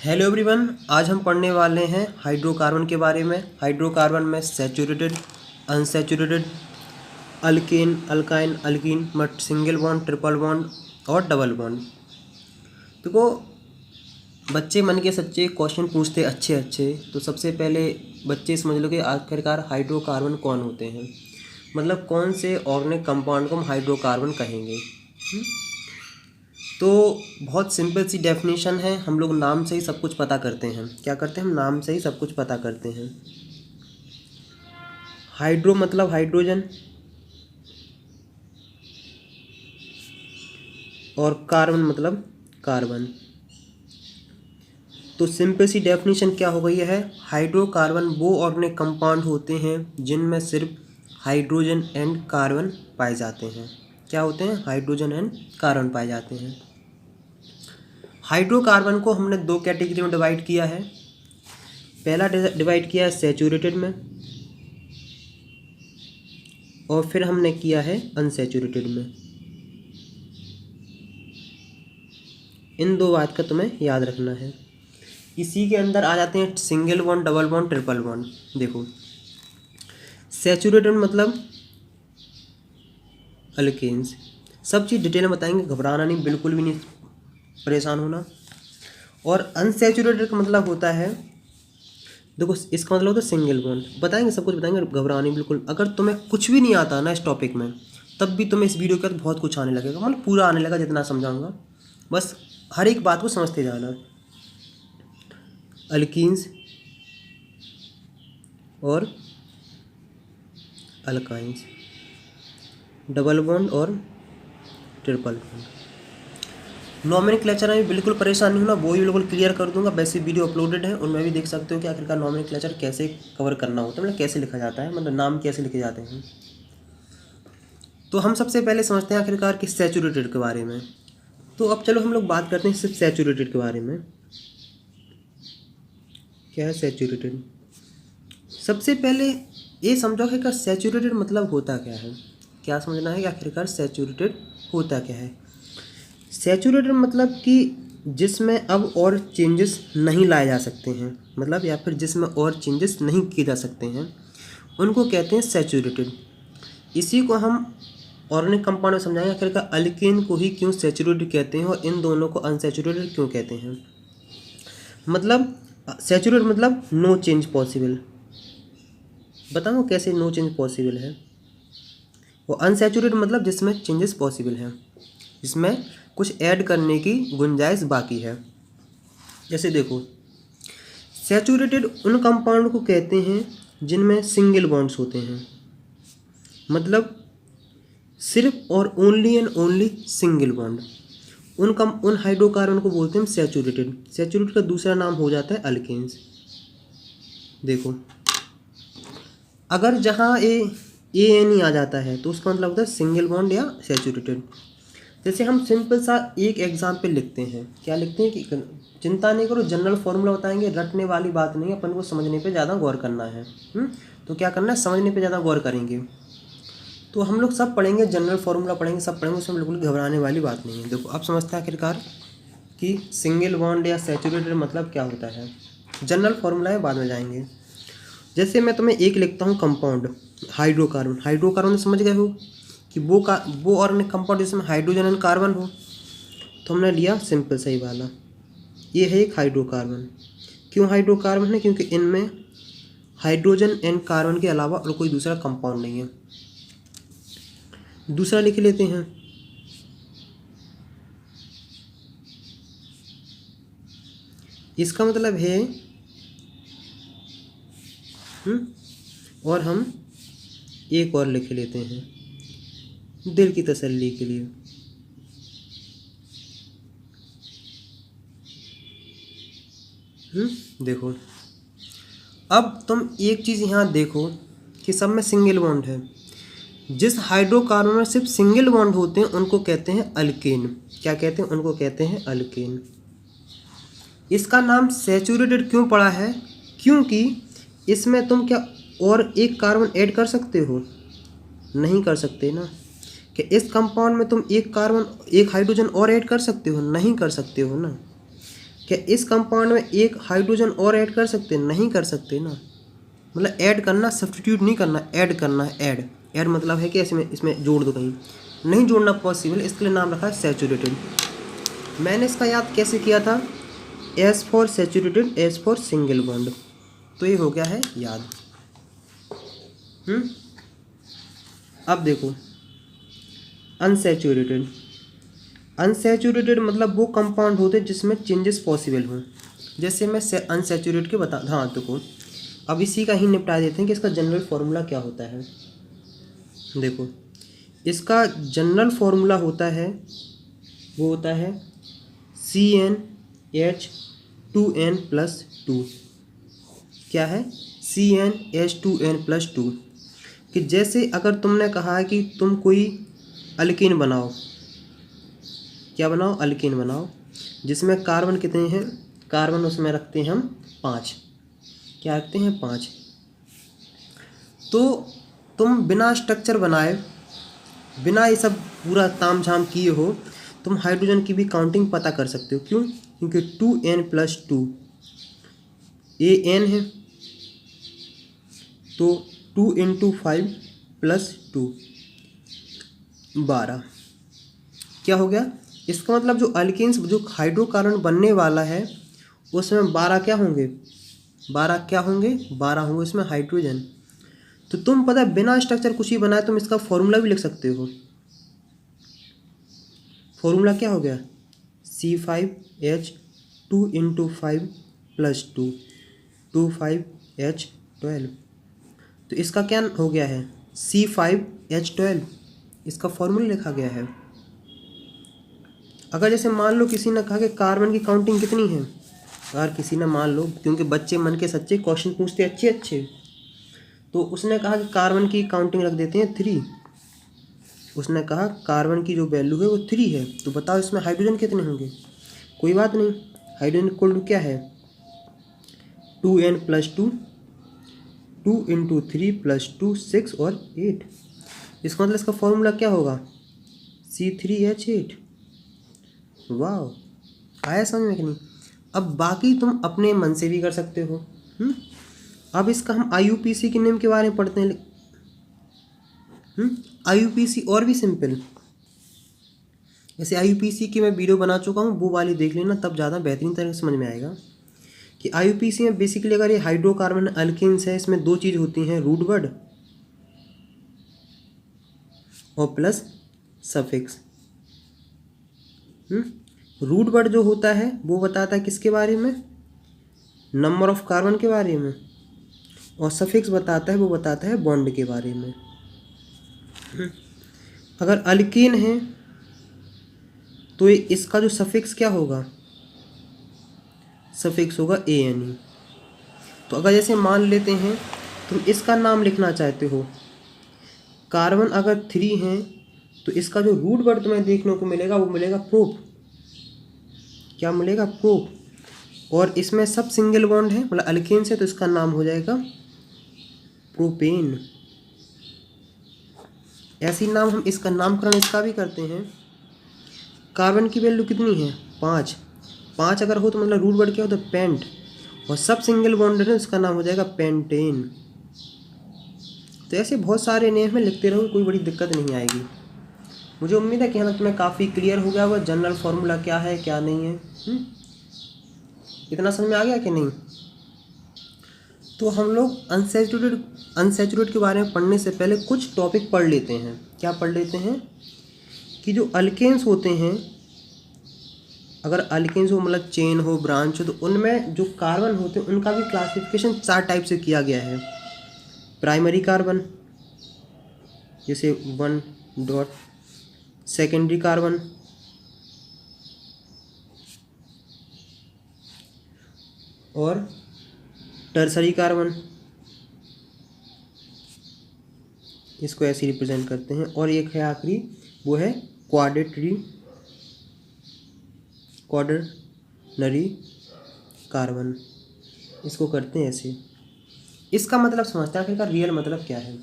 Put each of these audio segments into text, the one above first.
Hello everyone, आज हम पढ़ने वाले हैं हाइड्रोकार्बन के बारे में। हाइड्रोकार्बन में saturated, unsaturated, alkane, alkyne, alkyne, but single bond, triple bond और डबल बॉन्ड। देखो, बच्चे मन के सच्चे क्वेश्चन पूछते अच्छे अच्छे। तो सबसे पहले बच्चे समझ लो कि आखिरकार हाइड्रोकार्बन कौन होते हैं, मतलब कौन से ऑर्गेनिक कंपाउंड को हम हाइड्रोकार्बन कहेंगे। तो बहुत सिंपल सी डेफिनेशन है, हम लोग नाम से ही सब कुछ पता करते हैं। क्या करते हैं हम? नाम से ही सब कुछ पता करते हैं। हाइड्रो मतलब हाइड्रोजन और कार्बन मतलब कार्बन। तो सिंपल सी डेफिनेशन क्या हो गई है? हाइड्रोकार्बन वो ऑर्गेनिक कंपाउंड होते हैं जिनमें सिर्फ हाइड्रोजन एंड कार्बन पाए जाते हैं। क्या होते हैं? हाइड्रोजन एंड कार्बन पाए जाते हैं। हाइड्रोकार्बन को हमने दो कैटेगरी में डिवाइड किया है। पहला डिवाइड किया है सैचुरेटेड में, और फिर हमने किया है अनसैचुरेटेड में। इन दो बात का तुम्हें याद रखना है। इसी के अंदर आ जाते हैं single bond, double bond, triple bond. देखो, सैचुरेटेड मतलब अल्केन्स। सब चीज़ डिटेल में बताएंगे, घबराना नहीं, बिल्कुल भी नहीं परेशान होना। और अनसैचुरेटेड का मतलब होता है, देखो इसका मतलब होता है सिंगल बॉन्ड। बताएंगे, सब कुछ बताएंगे, घबरानी बिल्कुल। अगर तुम्हें कुछ भी नहीं आता ना इस टॉपिक में, तब भी तुम्हें इस वीडियो के बाद बहुत कुछ आने लगेगा, मतलब पूरा आने लगा जितना समझाऊंगा। बस हर एक बात को समझते जाना। अल्कीन्स और अल्काइंस, डबल बॉन्ड और ट्रिपल बॉन्ड। नॉमेनक्लेचर में बिल्कुल परेशान नहीं होना, वो भी बिल्कुल क्लियर कर दूंगा। वैसे वीडियो अपलोडेड है, उनमें भी देख सकते हो कि आखिरकार नॉमेनक्लेचर कैसे कवर करना होता है, मतलब कैसे लिखा जाता है, मतलब नाम कैसे लिखे जाते हैं। तो हम सबसे पहले समझते हैं आखिरकार कि सैचुरेटेड के बारे में। तो अब चलो हम लोग बात करते हैं सिर्फ सैचुरेटेड के बारे में। क्या है सैचुरेटेड? सबसे पहले ये समझो कि सैचुरेटेड मतलब होता क्या है। क्या समझना है कि आखिरकार सैचुरेटेड होता क्या है। सैचुरेटेड मतलब कि जिसमें अब और चेंजेस नहीं लाए जा सकते हैं, मतलब या फिर जिसमें और चेंजेस नहीं किए जा सकते हैं, उनको कहते हैं सैचुरेटेड। इसी को हम ऑर्गेनिक कंपाउंड में समझाएंगे आखिरकार अल्केन को ही क्यों सैचुरेटेड कहते हैं और इन दोनों को अनसैचुरेटेड क्यों कहते हैं। मतलब सैचुरेटेड मतलब नो चेंज पॉसिबल। बताओ कैसे नो चेंज पॉसिबल है। वो अनसैचुरेटेड मतलब जिसमें चेंजेस पॉसिबल हैं, जिसमें कुछ ऐड करने की गुंजाइश बाकी है। जैसे देखो, सैचुरेटेड उन कंपाउंड को कहते हैं जिनमें सिंगल बॉन्ड्स होते हैं, मतलब सिर्फ और only and only single bond. उन हाइड्रोकार्बन को बोलते हैं सैचुरेटेड। सैचुरेटेड का दूसरा नाम हो जाता है अल्केन्स। देखो, अगर जहाँ ए एन ई आ जाता है तो उसका मतलब होता है सिंगल बॉन्ड या सैचुरेटेड। जैसे हम सिंपल सा एक एग्जाम्पल लिखते हैं। क्या लिखते हैं कि चिंता नहीं करो, जनरल फॉर्मूला बताएंगे, रटने वाली बात नहीं है, अपन को समझने पे ज़्यादा गौर करना है। तो क्या करना है, समझने पे ज़्यादा गौर करेंगे। तो हम लोग सब पढ़ेंगे, जनरल फार्मूला पढ़ेंगे, सब पढ़ेंगे, उसमें बिल्कुल घबराने वाली बात नहीं है। देखो, अब समझते हैं आखिरकार कि सिंगल बॉन्ड या सैचुरेटेड मतलब क्या होता है। जनरल फार्मूला है, बाद में जाएंगे। जैसे मैं तुम्हें एक लिखता हूँ कंपाउंड हाइड्रोकार्बन। हाइड्रोकार्बन समझ गए हो कि वो ऑर्गेनिक कंपाउंड जिसमें हाइड्रोजन एंड कार्बन हो। तो हमने लिया सिंपल सही वाला, ये है एक हाइड्रोकार्बन। क्यों हाइड्रोकार्बन है? क्योंकि इनमें हाइड्रोजन एंड कार्बन के अलावा और कोई दूसरा कंपाउंड नहीं है। दूसरा लिख लेते हैं, इसका मतलब है और हम एक और लिख लेते हैं दिल की तसल्ली के लिए। देखो, अब तुम एक चीज़ यहाँ देखो कि सब में सिंगल बॉन्ड है। जिस हाइड्रोकार्बन में सिर्फ सिंगल बॉन्ड होते हैं उनको कहते हैं अल्केन। क्या कहते हैं? उनको कहते हैं अल्केन। इसका नाम सैचुरेटेड क्यों पड़ा है? क्योंकि इसमें तुम क्या और एक कार्बन ऐड कर सकते हो? नहीं कर सकते ना। कि इस कंपाउंड में तुम एक हाइड्रोजन और ऐड कर सकते हो? नहीं कर सकते हो ना। क्या इस कंपाउंड में एक हाइड्रोजन और ऐड कर सकते हैं? नहीं कर सकते ना, मतलब ऐड करना, सब्स्टिट्यूट नहीं करना, ऐड करना है। ऐड मतलब है कि इसमें जोड़ दो, कहीं नहीं जोड़ना पॉसिबल, इसके लिए नाम रखा है सैचुरेटेड। मैंने इसका याद कैसे किया था? S for saturated, S for single bond, तो ये हो गया है याद। अब देखो अनसैचुरेटेड। अनसैचुरेटेड मतलब वो कंपाउंड होते हैं जिसमें चेंजेस पॉसिबल हों। जैसे मैं अनसैचुरेटेड के बता, हाँ देखो अब इसी का ही निपटा देते हैं कि इसका जनरल फार्मूला क्या होता है। देखो इसका जनरल फार्मूला होता है, वो होता है CnH2n+2। क्या है? CnH2n+2। कि जैसे अगर तुमने कहा कि तुम कोई अल्कीन बनाओ, क्या बनाओ? अल्कीन बनाओ, जिसमें कार्बन कितने हैं? कार्बन उसमें रखते हैं हम 5। क्या रखते हैं? 5। तो तुम बिना स्ट्रक्चर बनाए, बिना ये सब पूरा तामझाम किए हो, तुम हाइड्रोजन की भी काउंटिंग पता कर सकते हो। क्यों? क्योंकि 2n+2 An है, तो 2 × 5 + 2 12। क्या हो गया? इसका मतलब जो अल्केन्स, जो हाइड्रोकार्बन बनने वाला है उसमें 12 क्या होंगे? 12 क्या होंगे? 12 होंगे उसमें हाइड्रोजन। तो तुम पता है बिना स्ट्रक्चर कुछ ही बनाए तुम इसका फॉर्मूला भी लिख सकते हो। फॉर्मूला क्या हो गया? C5H2 × 5 + 2 25H12। तो इसका क्या हो गया है? C5H12, इसका फॉर्मूला लिखा गया है। अगर जैसे मान लो किसी ने कहा कि कार्बन की काउंटिंग कितनी है, अगर किसी ने मान लो, क्योंकि बच्चे मन के सच्चे, क्वेश्चन पूछते अच्छे अच्छे, तो उसने कहा कि कार्बन की काउंटिंग रख देते हैं 3। उसने कहा कार्बन की जो वैल्यू है वो 3 है, तो बताओ इसमें हाइड्रोजन कितने होंगे? कोई बात नहीं, हाइड्रोजन इक्वल टू क्या है? 2n+2, 2 × 3 + 2 6 और 8। इसका मतलब इसका फॉर्मूला क्या होगा? C3H8। वाह, आया समझ में कि नहीं? अब बाकी तुम अपने मन से भी कर सकते हो। अब इसका हम IUPAC के नेम के बारे में पढ़ते हैं। IUPAC और भी सिंपल, जैसे IUPAC की मैं वीडियो बना चुका हूँ, वो वाली देख लेना, तब ज़्यादा बेहतरीन तरह से समझ में आएगा। कि IUPAC में बेसिकली अगर ये हाइड्रोकार्बन अल्केन्स है, इसमें 2 चीज़ होती हैं, रूट वर्ड और प्लस सफिक्स। रूट वर्ड जो होता है वो बताता है किसके बारे में? नंबर ऑफ कार्बन के बारे में। और सफिक्स बताता है, वो बताता है बॉन्ड के बारे में। अगर अल्कीन है तो ये इसका जो सफिक्स क्या होगा? सफिक्स होगा ANE। तो अगर जैसे मान लेते हैं तुम इसका नाम लिखना चाहते हो, कार्बन अगर 3 हैं तो इसका जो रूट वर्ड तुम्हें देखने को मिलेगा वो मिलेगा प्रोप। क्या मिलेगा? प्रोप। और इसमें सब सिंगल बॉन्ड है, मतलब अल्केन्स है, तो इसका नाम हो जाएगा प्रोपेन। ऐसी नाम हम इसका नामकरण इसका भी करते हैं। कार्बन की वैल्यू कितनी है? 5। 5 अगर हो तो मतलब रूट वर्ड क्या होता है? पेंट। और सब सिंगल बॉन्ड है, इसका नाम हो जाएगा पेंटेन। तो ऐसे बहुत सारे नेम में लिखते रहो, कोई बड़ी दिक्कत नहीं आएगी। मुझे उम्मीद है कि हाँ तुम्हें काफ़ी क्लियर हो गया होगा जनरल फार्मूला क्या है क्या नहीं है। इतना समझ में आ गया कि नहीं? तो हम लोग अनसैचुरेटेड के बारे में पढ़ने से पहले कुछ टॉपिक पढ़ लेते हैं। क्या पढ़ लेते हैं? कि जो अल्केन्स होते हैं, अगर अल्केन्स हो मतलब चेन हो, ब्रांच हो, तो उनमें जो कार्बन होते हैं उनका भी क्लासिफिकेशन 4 टाइप से किया गया है। प्राइमरी कार्बन जैसे 1 डॉट, सेकेंडरी कार्बन, और टर्सरी कार्बन, इसको ऐसे रिप्रेजेंट करते हैं। और एक है आखिरी, वो है क्वाडर्नरी कार्बन, इसको करते हैं ऐसे। इसका मतलब समझते हैं आखिर का रियल मतलब क्या है।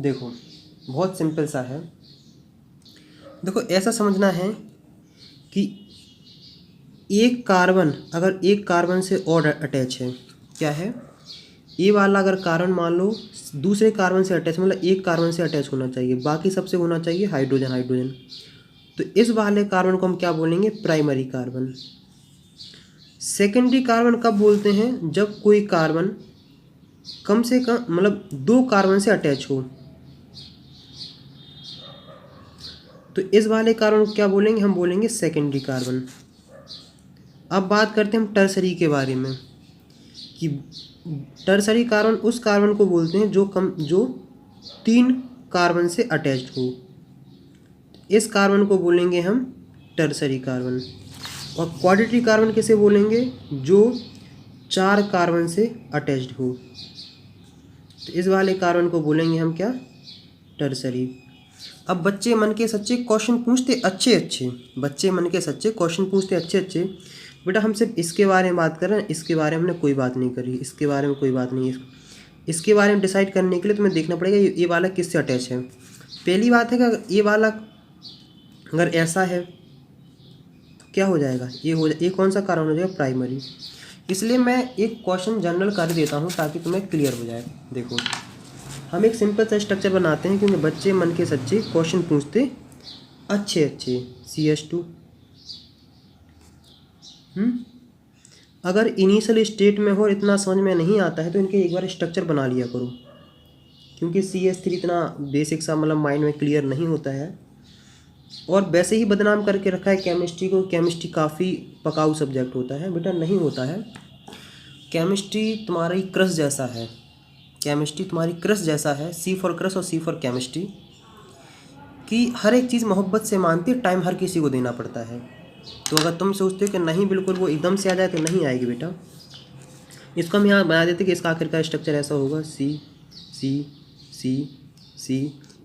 देखो बहुत सिंपल सा है। देखो ऐसा समझना है कि एक कार्बन अगर एक कार्बन से और अटैच है, क्या है, ये वाला अगर कार्बन मान लो दूसरे कार्बन से अटैच, मतलब एक कार्बन से अटैच होना चाहिए, बाकी सबसे होना चाहिए हाइड्रोजन हाइड्रोजन, तो इस वाले कार्बन को हम क्या बोलेंगे, प्राइमरी कार्बन। सेकेंडरी कार्बन कब बोलते हैं, जब कोई कार्बन कम से कम मतलब 2 कार्बन से अटैच हो, तो इस वाले कार्बन को क्या बोलेंगे, हम बोलेंगे सेकेंडरी कार्बन। अब बात करते हैं हम टर्सरी के बारे में, कि टर्सरी कार्बन उस कार्बन को बोलते हैं जो 3 कार्बन से अटैच्ड हो, इस कार्बन को बोलेंगे हम टर्सरी कार्बन। और क्वाड्रेटरी कार्बन किसे बोलेंगे, जो 4 कार्बन से अटैच्ड हो, तो इस वाले कार्बन को बोलेंगे हम क्या, टर्सरी। अब बच्चे मन के सच्चे क्वेश्चन पूछते अच्छे अच्छे, बच्चे मन के सच्चे क्वेश्चन पूछते अच्छे अच्छे, बेटा हम सिर्फ इसके बारे में बात कर रहे हैं, इसके बारे में हमने कोई बात नहीं करी, इसके बारे में कोई बात नहीं है। इसके बारे में डिसाइड करने के लिए तुम्हें देखना पड़ेगा ये वाला किससे अटैच है। पहली बात है कि ये वाला अगर ऐसा है तो क्या हो जाएगा, ये कौन सा कार्बन हो जाएगा, प्राइमरी। इसलिए मैं एक क्वेश्चन जनरल कर देता हूँ ताकि तुम्हें क्लियर हो जाए। देखो हम एक सिंपल सा स्ट्रक्चर बनाते हैं, क्योंकि बच्चे मन के सच्चे क्वेश्चन पूछते अच्छे अच्छे। CH2 अगर इनिशियल स्टेट में हो और इतना समझ में नहीं आता है तो इनके एक बार स्ट्रक्चर बना लिया करो, क्योंकि CH3 इतना बेसिक सा मतलब माइंड में क्लियर नहीं होता है। और वैसे ही बदनाम करके रखा है केमिस्ट्री को, केमिस्ट्री काफ़ी पकाऊ सब्जेक्ट होता है, बेटा नहीं होता है। केमिस्ट्री तुम्हारी क्रश जैसा है, केमिस्ट्री तुम्हारी क्रश जैसा है, C फॉर क्रश और C फॉर केमिस्ट्री, कि हर एक चीज़ मोहब्बत से मानती है, टाइम हर किसी को देना पड़ता है। तो अगर तुम सोचते हो कि नहीं बिल्कुल वो एकदम से आ जाए तो नहीं आएगी बेटा। इसको हम यहाँ बना देते कि इसका आखिर का स्ट्रक्चर ऐसा होगा, C C C C,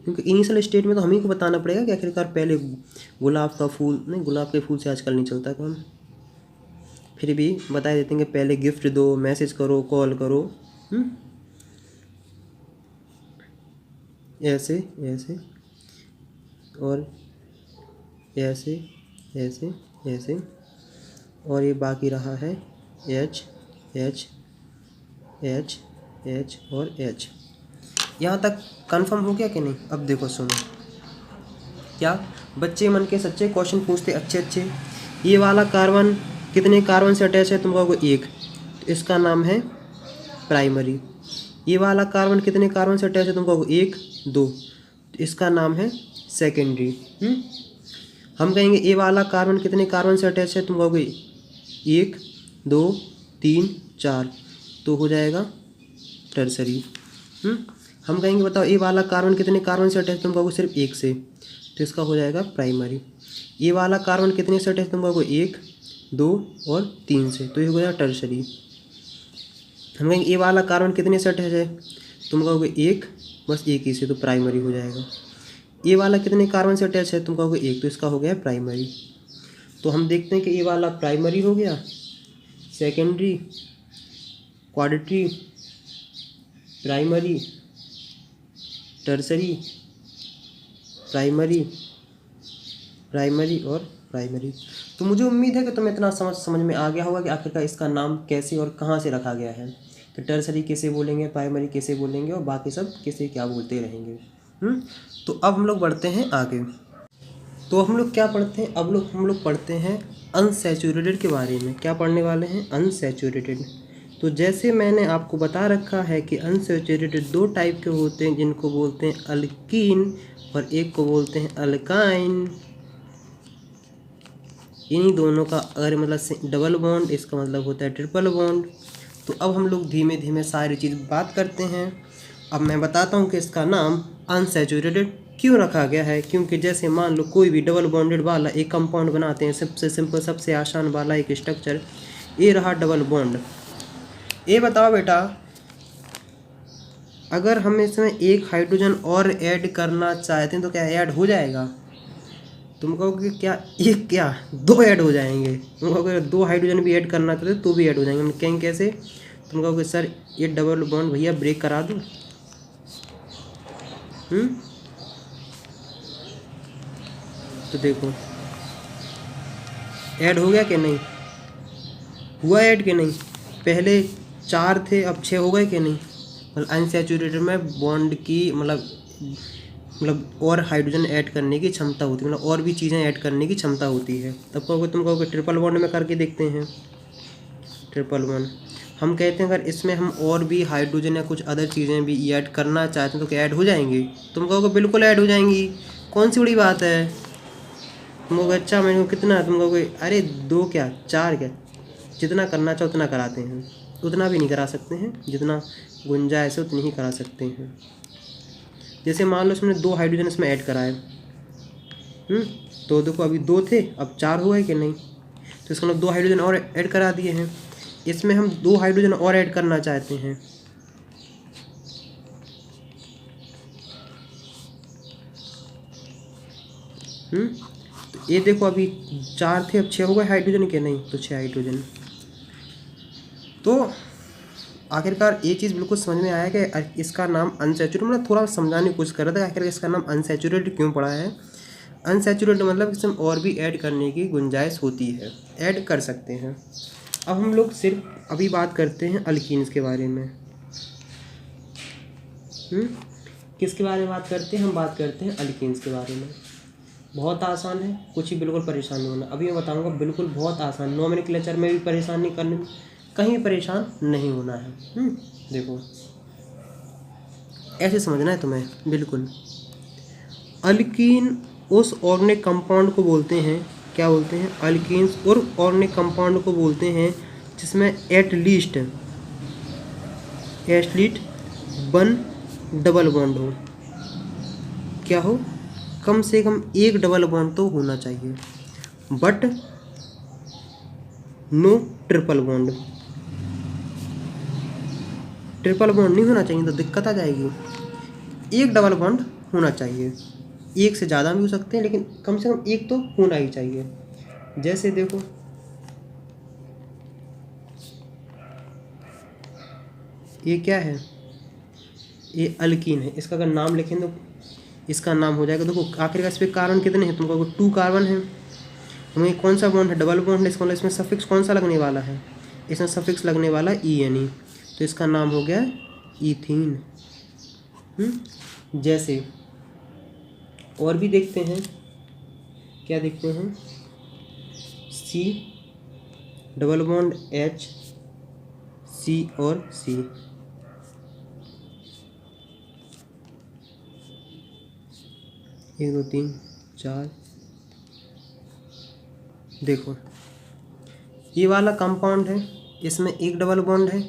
क्योंकि इनिशियल स्टेट में तो हम ही को बताना पड़ेगा कि आखिरकार पहले गुलाब का फूल, नहीं गुलाब के फूल से आजकल नहीं चलता काम, फिर भी बता देते हैं कि पहले गिफ्ट दो, मैसेज करो, कॉल करो, ऐसे ऐसे और ऐसे ऐसे ऐसे, और ये बाकी रहा है H H H H और H। यहाँ तक कंफर्म हो गया कि नहीं। अब देखो सुनो, क्या बच्चे मन के सच्चे क्वेश्चन पूछते अच्छे अच्छे। ये वाला कार्बन कितने कार्बन से अटैच है, तुम कहोगे 1, तो इसका नाम है प्राइमरी। ये वाला कार्बन कितने कार्बन से अटैच है, तुम कहोगे 1 2, तो इसका नाम है सेकेंडरी। हम कहेंगे ये वाला कार्बन कितने कार्बन से अटैच है, तुम कहोगे 1 2 3 4, तो हो जाएगा टर्सरी। हम कहेंगे बताओ ये वाला कार्बन कितने कार्बन से अटैच, तुम कहोगे सिर्फ 1 से, तो इसका हो जाएगा प्राइमरी। ये वाला कार्बन कितने से अटैच, तुम कहोगे 1 2 और 3 से, तो ये हो गया टर्सरी। हम कहेंगे ये वाला कार्बन कितने से अटैच है, तुम कहोगे 1, बस 1 ही से, तो प्राइमरी हो जाएगा। ये वाला कितने कार्बन से अटैच है, तुम कहोगे 1, तो इसका हो गया प्राइमरी। तो हम देखते हैं कि ये वाला प्राइमरी हो गया, secondary, quaternary, primary, tertiary, primary, primary और प्राइमरी। तो मुझे उम्मीद है कि तुम्हें इतना समझ में आ गया होगा कि आखिरकार इसका नाम कैसे और कहाँ से रखा गया है, कि टर्सरी कैसे बोलेंगे, प्राइमरी कैसे बोलेंगे और बाकी सब कैसे क्या बोलते रहेंगे। तो अब हम लोग बढ़ते हैं आगे। तो हम लोग क्या पढ़ते हैं, अब हम लोग पढ़ते हैं अनसैचुरेटेड के बारे में। क्या पढ़ने वाले हैं, अनसैचुरेटेड। तो जैसे मैंने आपको बता रखा है कि अनसैचुरेटेड 2 टाइप के होते हैं, जिनको बोलते हैं अल्कीन और एक को बोलते हैं अल्काइन। इन्हीं दोनों का अगर मतलब डबल बॉन्ड, इसका मतलब होता है ट्रिपल बॉन्ड। तो अब हम लोग धीमे धीमे सारी चीज़ बात करते हैं। अब मैं बताता हूँ कि इसका नाम अनसैचुरेटेड क्यों रखा गया है, क्योंकि जैसे मान लो कोई भी डबल बॉन्डेड वाला एक कंपाउंड बनाते हैं, सबसे सिंपल सबसे आसान वाला एक स्ट्रक्चर, ये रहा डबल बॉन्ड। ये बताओ बेटा, अगर हम इसमें एक हाइड्रोजन और ऐड करना चाहते हैं तो क्या ऐड हो जाएगा? तुम कहोगे क्या एक क्या 2 ऐड हो जाएंगे। तुम कहोगे 2 हाइड्रोजन भी ऐड करना चाहते तो भी ऐड हो जाएंगे। हम कहेंगे कैसे? तुम कहोगे सर ये डबल बॉन्ड भैया ब्रेक करा दूँ। तो देखो ऐड हो गया कि नहीं, हुआ ऐड कि नहीं, पहले 4 थे अब 6 हो गए कि नहीं। मतलब अनसैचुरेटेड में बॉन्ड की मतलब और हाइड्रोजन ऐड करने की क्षमता होती है, मतलब और भी चीज़ें ऐड करने की क्षमता होती है। तब कहोगे, तुम कहोगे ट्रिपल बॉन्ड में करके देखते हैं, ट्रिपल बॉन्ड हम कहते हैं अगर इसमें हम और भी हाइड्रोजन या कुछ अदर चीज़ें भी ऐड करना चाहते हैं तो क्या ऐड हो जाएंगी। तुम कहोगे बिल्कुल ऐड हो जाएंगी, कौन सी बड़ी बात है। तुम कहोगे अच्छा मैंने को कितना, तुम कहोगे अरे 2 क्या 4 क्या, जितना करना चाहो उतना कराते हैं। उतना भी नहीं करा सकते हैं, जितना गुंजाइश है उतनी ही करा सकते हैं। जैसे मान लो इसमें 2 हाइड्रोजन इसमें ऐड कराए, तो देखो अभी 2 थे अब 4 हुए कि नहीं, तो इसका मतलब 2 हाइड्रोजन और ऐड करा दिए हैं। इसमें हम 2 हाइड्रोजन और ऐड करना चाहते हैं, तो ये देखो अभी 4 थे अब 6 हो गए हाइड्रोजन के नहीं, तो 6 हाइड्रोजन। तो आखिरकार ये चीज़ बिल्कुल समझ में आया कि इसका नाम अनसैचुरेटेड, मतलब थोड़ा समझाने की कोशिश कर रहा था आखिर इसका नाम अनसैचुरेटेड क्यों पड़ा है। अनसैचुरेटेड मतलब इसमें और भी ऐड करने की गुंजाइश होती है, ऐड कर सकते हैं। अब हम लोग सिर्फ अभी बात करते हैं अल्कीन्स के बारे में। किसके बारे में बात करते हैं, हम बात करते हैं अल्कीन्स के बारे में। बहुत आसान है, कुछ ही बिल्कुल परेशान नहीं होना। अभी मैं बताऊंगा बिल्कुल बहुत आसान, नोमेनक्लेचर में भी परेशान नहीं करने, कहीं परेशान नहीं होना है। देखो ऐसे समझना है तुम्हें बिल्कुल। अल्कीन उस ऑर्गेनिक कंपाउंड को बोलते हैं, क्या बोलते हैं, अल्कीन्स और ऑर्गेनिक कंपाउंड को बोलते हैं जिसमें एटलीस्ट 1 डबल बॉन्ड हो। क्या हो, कम से कम 1 डबल बॉन्ड तो होना चाहिए, but no triple bond. Triple bond नहीं होना चाहिए तो दिक्कत आ जाएगी। 1 डबल बॉन्ड होना चाहिए, 1 से ज़्यादा भी हो सकते हैं लेकिन कम से कम 1 तो होना ही चाहिए। जैसे देखो ये क्या है, ये अल्कीन है, इसका अगर नाम लिखें तो इसका नाम हो जाएगा, देखो आखिरकार इस पर कार्बन कितने हैं, तुमको 2 कार्बन है। हमें कौन सा बॉन्ड है, डबल बॉन्ड है, इसका मतलब इसमें सफिक्स कौन सा लगने वाला है, इसमें सफिक्स लगने वाला ENE, तो इसका नाम हो गया ईथीन। जैसे और भी देखते हैं, क्या देखते हैं, C double bond H, C और C, एक 2 3 4, देखो ये वाला कंपाउंड है, इसमें 1 डबल बॉन्ड है,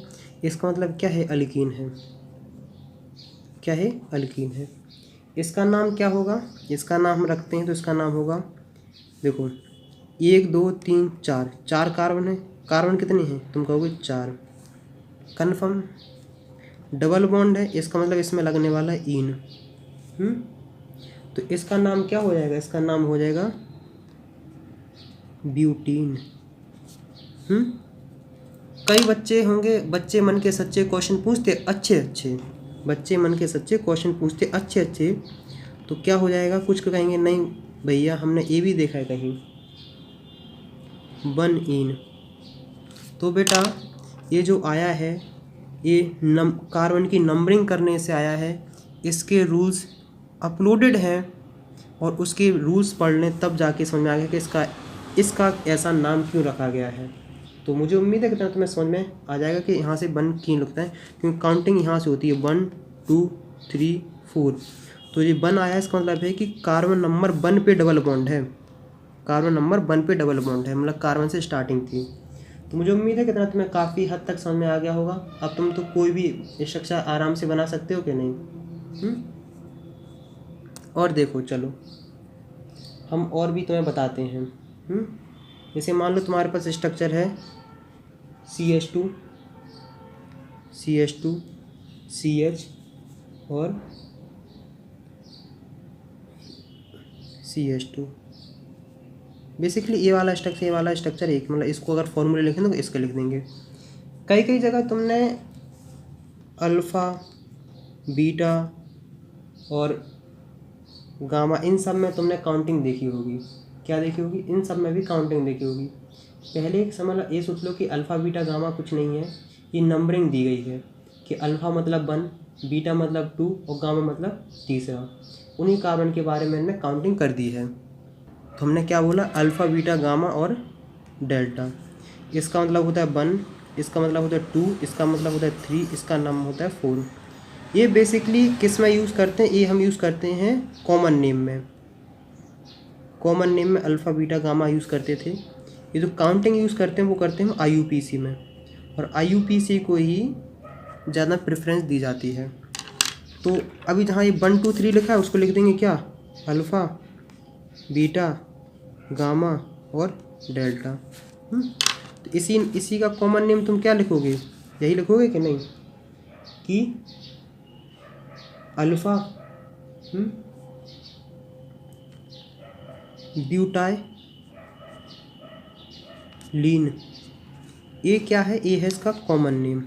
इसका मतलब क्या है, अल्कीन है। क्या है, अल्कीन है। इसका नाम क्या होगा, इसका नाम हम रखते हैं तो इसका नाम होगा, देखो 1 2 3 4, 4 कार्बन है, कार्बन कितने हैं, तुम कहोगे 4, कन्फर्म। डबल बॉन्ड है, इसका मतलब इसमें लगने वाला ईन, तो इसका नाम क्या हो जाएगा, इसका नाम हो जाएगा ब्यूटीन। कई बच्चे होंगे, बच्चे मन के सच्चे क्वेश्चन पूछते अच्छे अच्छे, बच्चे मन के सच्चे क्वेश्चन पूछते अच्छे अच्छे, तो क्या हो जाएगा, कुछ कहेंगे नहीं भैया हमने ये भी देखा है कहीं 1 इन, तो बेटा ये जो आया है ये कार्बन की नंबरिंग करने से आया है, इसके रूल्स अपलोडेड हैं और उसके रूल्स पढ़ लें तब जाके समझ में आ गया कि इसका ऐसा नाम क्यों रखा गया है। तो मुझे उम्मीद है कि तुम्हें समझ में आ जाएगा कि यहाँ से 1 क्यों लगता है, क्योंकि काउंटिंग यहाँ से होती है 1 2 3 4, तो ये 1 आया, इसका मतलब है कि कार्बन नंबर 1 पे डबल बॉन्ड है, कार्बन नंबर 1 पे डबल बॉन्ड है, मतलब कार्बन से स्टार्टिंग थी। तो मुझे उम्मीद है कि तुम्हें काफ़ी हद तक समझ में आ गया होगा। अब तुम तो कोई भी स्ट्रक्चर आराम से बना सकते हो कि नहीं। और देखो चलो हम और भी तुम्हें बताते हैं। जैसे मान लो तुम्हारे पास स्ट्रक्चर है CH2 CH और CH2, बेसिकली ये वाला स्ट्रक्चर एक, मतलब इसको अगर फॉर्मूले लिखें तो इसके लिख देंगे। कई जगह तुमने अल्फ़ा बीटा और गामा इन सब में तुमने काउंटिंग देखी होगी, क्या देखी होगी, इन सब में भी काउंटिंग देखी होगी। पहले एक समझ ये सोच लो कि अल्फ़ा बीटा गामा कुछ नहीं है, ये नंबरिंग दी गई है कि अल्फ़ा मतलब 1, बीटा मतलब 2 और गामा मतलब तीसरा। उन्हीं कार्बन के बारे में हमने काउंटिंग कर दी है। तो हमने क्या बोला, अल्फ़ा बीटा गामा और डेल्टा। इसका मतलब होता है 1, इसका मतलब होता है 2, इसका मतलब होता है 3, इसका नाम होता है 4। ये बेसिकली किस में यूज़ करते हैं, ये हम यूज़ करते हैं कॉमन नेम में। कॉमन नेम में अल्फ़ा बीटा गामा यूज़ करते थे। ये जो काउंटिंग यूज़ करते हैं वो करते हैं IUPAC में, और IUPAC को ही ज़्यादा प्रेफरेंस दी जाती है। तो अभी जहाँ ये 1 2 3 लिखा है उसको लिख देंगे क्या, अल्फ़ा बीटा गामा और डेल्टा। तो इसी का कॉमन नेम तुम क्या लिखोगे, यही लिखोगे कि नहीं, कि अल्फ़ा ब्यूटाइलीन। ये क्या है, ये है इसका कॉमन नेम।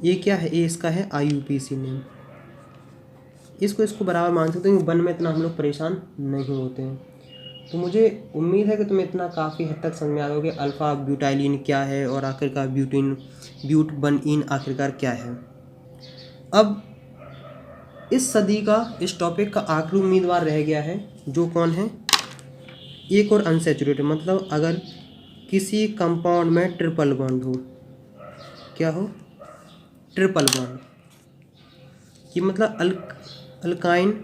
ये क्या है, ये इसका है IUPAC नेम। इसको बराबर मान सकते हैं, 1 में इतना हम लोग परेशान नहीं होते हैं। तो मुझे उम्मीद है कि तुम्हें इतना काफ़ी हद तक समझ में आ गया कि अल्फ़ा ब्यूटाइलिन क्या है और आखिरकार ब्यूट 1 आखिरकार क्या है। अब इस सदी का इस टॉपिक का आखिरी उम्मीदवार रह गया है, जो कौन है, एक और अनसैचुरेटेड। मतलब अगर किसी कंपाउंड में ट्रिपल बॉन्ड हो, क्या हो, ट्रिपल बॉन्ड, ये मतलब अल्काइन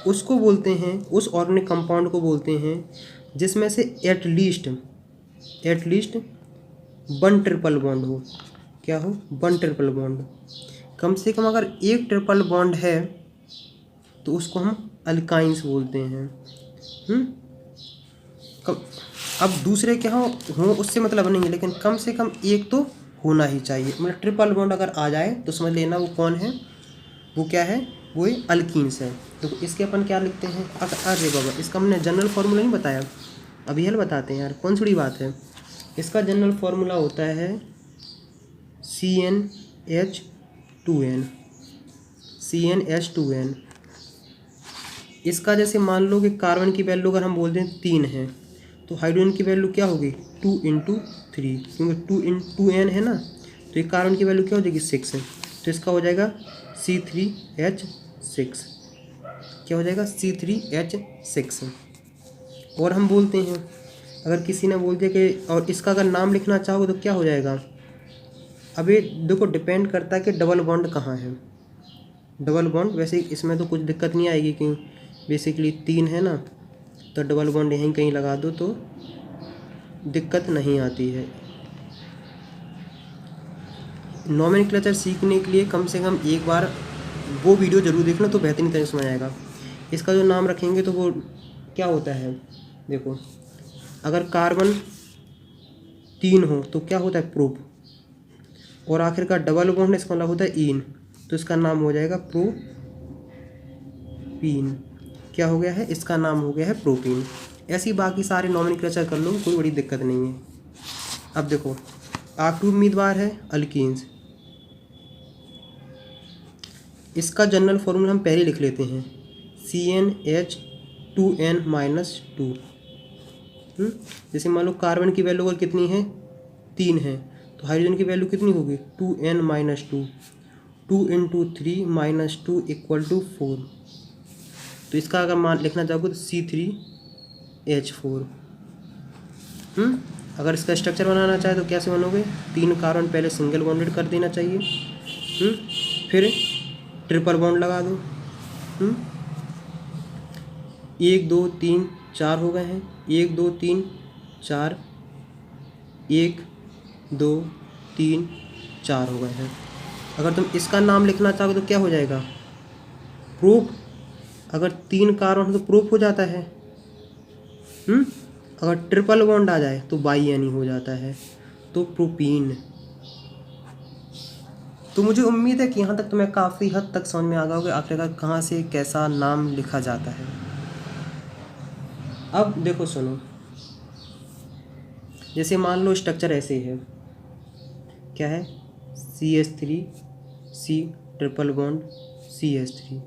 उसको बोलते हैं, उस ऑर्गेनिक कंपाउंड को बोलते हैं जिसमें से एटलीस्ट 1 ट्रिपल बॉन्ड हो। क्या हो, 1 ट्रिपल बॉन्ड। कम से कम अगर एक ट्रिपल बॉन्ड है तो उसको हम अल्काइंस बोलते हैं। अब दूसरे क्या हो उससे मतलब नहीं है, लेकिन कम से कम एक तो होना ही चाहिए। मतलब ट्रिपल बॉन्ड अगर आ जाए तो समझ लेना वो कौन है, वो क्या है, वो अल्कीन्स है। तो इसके अपन क्या लिखते हैं, अरे बाबा इसका हमने जनरल फार्मूला नहीं बताया, अभी हल बताते हैं यार, कौन सी बड़ी बात है। इसका जनरल फार्मूला होता है CnH2n। इसका जैसे मान लो कि कार्बन की वैल्यू अगर हम बोलते हैं 3 है, तो हाइड्रोजन की वैल्यू क्या होगी 2 × 3, क्योंकि 2n है ना, तो ये कार्बन की वैल्यू क्या हो जाएगी 6 है, तो इसका हो जाएगा C3H6। क्या हो जाएगा, C3H6। और हम बोलते हैं, अगर किसी ने बोल दिया कि और इसका अगर नाम लिखना चाहो तो क्या हो जाएगा। अब ये देखो डिपेंड करता है कि डबल बॉन्ड कहाँ है। डबल बॉन्ड वैसे इसमें तो कुछ दिक्कत नहीं आएगी, क्योंकि बेसिकली 3 है ना, तो डबल बॉन्ड यहीं कहीं लगा दो तो दिक्कत नहीं आती है। नोमेनक्लेचर सीखने के लिए कम से कम एक बार वो वीडियो ज़रूर देखना, तो बेहतरीन तरह समझ आएगा। इसका जो नाम रखेंगे तो वो क्या होता है, देखो अगर कार्बन 3 हो तो क्या होता है प्रोप, और आखिर का डबल बॉन्ड इसका मतलब होता है ईन, तो इसका नाम हो जाएगा प्रोपीन। क्या हो गया है, इसका नाम हो गया है प्रोपीन। ऐसी बाकी सारे नोमेनक्लेचर कर लो, कोई बड़ी दिक्कत नहीं है। अब देखो आखिरी उम्मीदवार है अल्कीन्स। इसका जनरल फॉर्मूला हम पहले लिख लेते हैं, CnH2n-2। जैसे मान लो कार्बन की वैल्यू अगर कितनी है 3 है, तो हाइड्रोजन की वैल्यू कितनी होगी 2n-2, 2 × 3 - 2 = 4। तो इसका अगर मान लिखना चाहोगे तो C3H4। अगर इसका स्ट्रक्चर बनाना चाहे तो कैसे बनोगे, 3 कार्बन पहले सिंगल बॉन्डेड कर देना चाहिए, फिर ट्रिपल बॉन्ड लगा दो। 1 2 3 4 हो गए हैं, 1 2 3 4, 1 2 3 4 हो गए हैं। अगर तुम इसका नाम लिखना चाहो तो क्या हो जाएगा प्रोप। अगर 3 कार्बन तो प्रोप हो जाता है। अगर ट्रिपल बॉन्ड आ जाए तो बाई हो जाता है, तो प्रोपीन। तो मुझे उम्मीद है कि यहाँ तक तुम्हें काफ़ी हद तक समझ में आ गया होगा आखिरकार कहाँ से कैसा नाम लिखा जाता है। अब देखो सुनो, जैसे मान लो स्ट्रक्चर ऐसे है, क्या है CH3 C triple bond CH3।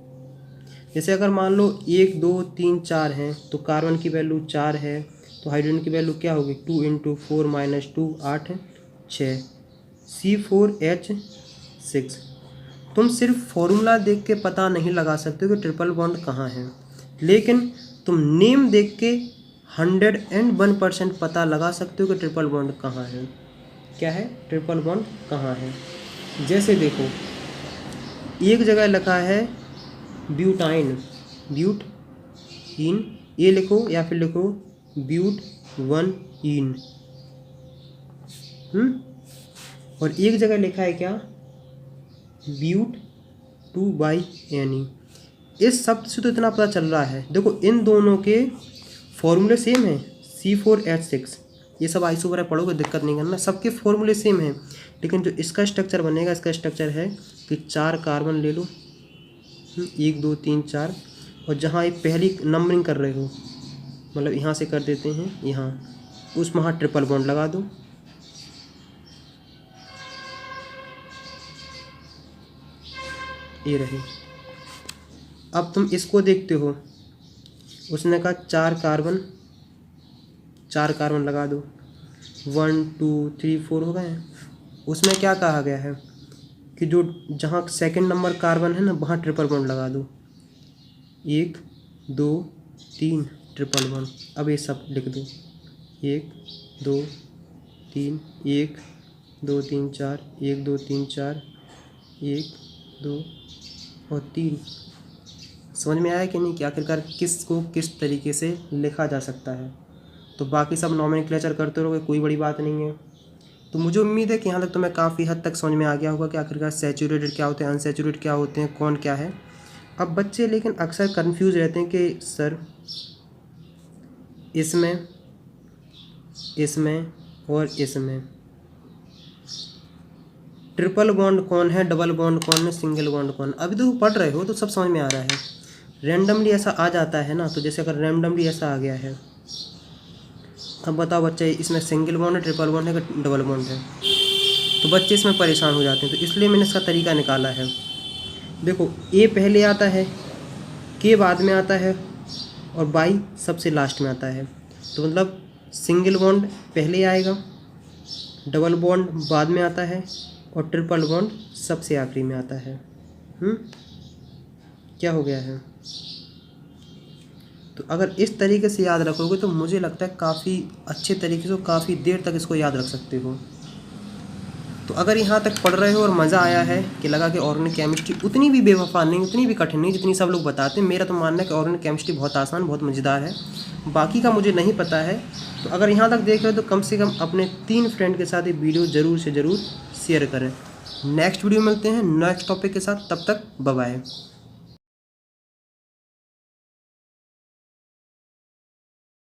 जैसे अगर मान लो 1 2 3 4 हैं तो कार्बन की वैल्यू 4 है, तो हाइड्रोजन की वैल्यू क्या होगी 2 × 4 - 2 8 6 C4H6। तुम सिर्फ फॉर्मूला देख के पता नहीं लगा सकते हो कि ट्रिपल बॉन्ड कहाँ है, लेकिन तुम नेम देख के 101% पता लगा सकते हो कि ट्रिपल बॉन्ड कहाँ है। क्या है ट्रिपल बॉन्ड कहाँ है। जैसे देखो एक जगह लिखा है ब्यूटाइन, ब्यूटइन, ये लिखो या फिर लिखो ब्यूट1इन, और एक जगह लिखा है क्या ब्यूट2/Ne। इस शब्द से तो इतना पता चल रहा है, देखो इन दोनों के फॉर्मूले सेम हैं C4H6, ये सब आइसोमर पढ़ोगे दिक्कत नहीं करना, सबके फॉर्मूले सेम हैं, लेकिन जो इसका स्ट्रक्चर बनेगा, इसका स्ट्रक्चर है कि 4 कार्बन ले लो 1 2 3 4, और जहाँ ये पहली नंबरिंग कर रहे हो मतलब यहाँ से कर देते हैं यहाँ, उस वहाँ ट्रिपल बॉन्ड लगा दो। ये रहे। अब तुम इसको देखते हो, उसने कहा 4 कार्बन लगा दो, 1 2 3 4 हो गए हैं। उसमें क्या कहा गया है कि जो जहाँ सेकंड नंबर कार्बन है ना वहाँ ट्रिपल बॉन्ड लगा दो, 1 2 3 ट्रिपल बॉन्ड। अब ये सब लिख दो 1 2 3 1 2 3 4 1 2 3 4 1 2 और 3। समझ में आया कि नहीं कि आखिरकार किसको किस तरीके से लिखा जा सकता है। तो बाकी सब नॉमेनक्लेचर करते रहोगे, कोई बड़ी बात नहीं है। तो मुझे उम्मीद है कि यहाँ तक तुम्हें काफ़ी हद तक समझ में आ गया होगा कि आखिरकार सैचुरेटेड क्या होते हैं, अनसैचुरेटेड क्या होते हैं, कौन क्या है। अब बच्चे लेकिन अक्सर कंफ्यूज रहते हैं कि सर इसमें और इसमें ट्रिपल बॉन्ड कौन है, डबल बॉन्ड कौन है, सिंगल बॉन्ड कौन है। अभी तो पढ़ रहे हो तो सब समझ में आ रहा है। रैंडमली ऐसा आ जाता है ना, तो जैसे अगर रैंडमली ऐसा आ गया है, अब बताओ बच्चे इसमें सिंगल बॉन्ड है, ट्रिपल बॉन्ड है कि डबल बॉन्ड है, तो बच्चे इसमें परेशान हो जाते हैं। तो इसलिए मैंने इसका तरीका निकाला है। देखो ए पहले आता है, के बाद में आता है और बाई सबसे लास्ट में आता है। तो मतलब सिंगल बॉन्ड पहले आएगा, डबल बॉन्ड बाद में आता है और ट्रिपल बॉन्ड सबसे आखिरी में आता है। क्या हो गया है। तो अगर इस तरीके से याद रखोगे तो मुझे लगता है काफ़ी अच्छे तरीके से, काफ़ी देर तक इसको याद रख सकते हो। तो अगर यहाँ तक पढ़ रहे हो और मज़ा आया है कि लगा कि ऑर्गेनिक केमिस्ट्री उतनी भी बेवफा नहीं, उतनी भी कठिन नहीं जितनी सब लोग बताते हैं, मेरा तो मानना है कि ऑर्गेनिक केमिस्ट्री बहुत आसान, बहुत मज़ेदार है। बाकी का मुझे नहीं पता है। तो अगर यहाँ तक देख रहे हो तो कम से कम अपने 3 फ्रेंड के साथ ये वीडियो ज़रूर से ज़रूर शेयर करें। नेक्स्ट वीडियो मिलते हैं नेक्स्ट टॉपिक के साथ, तब तक बाय बाय।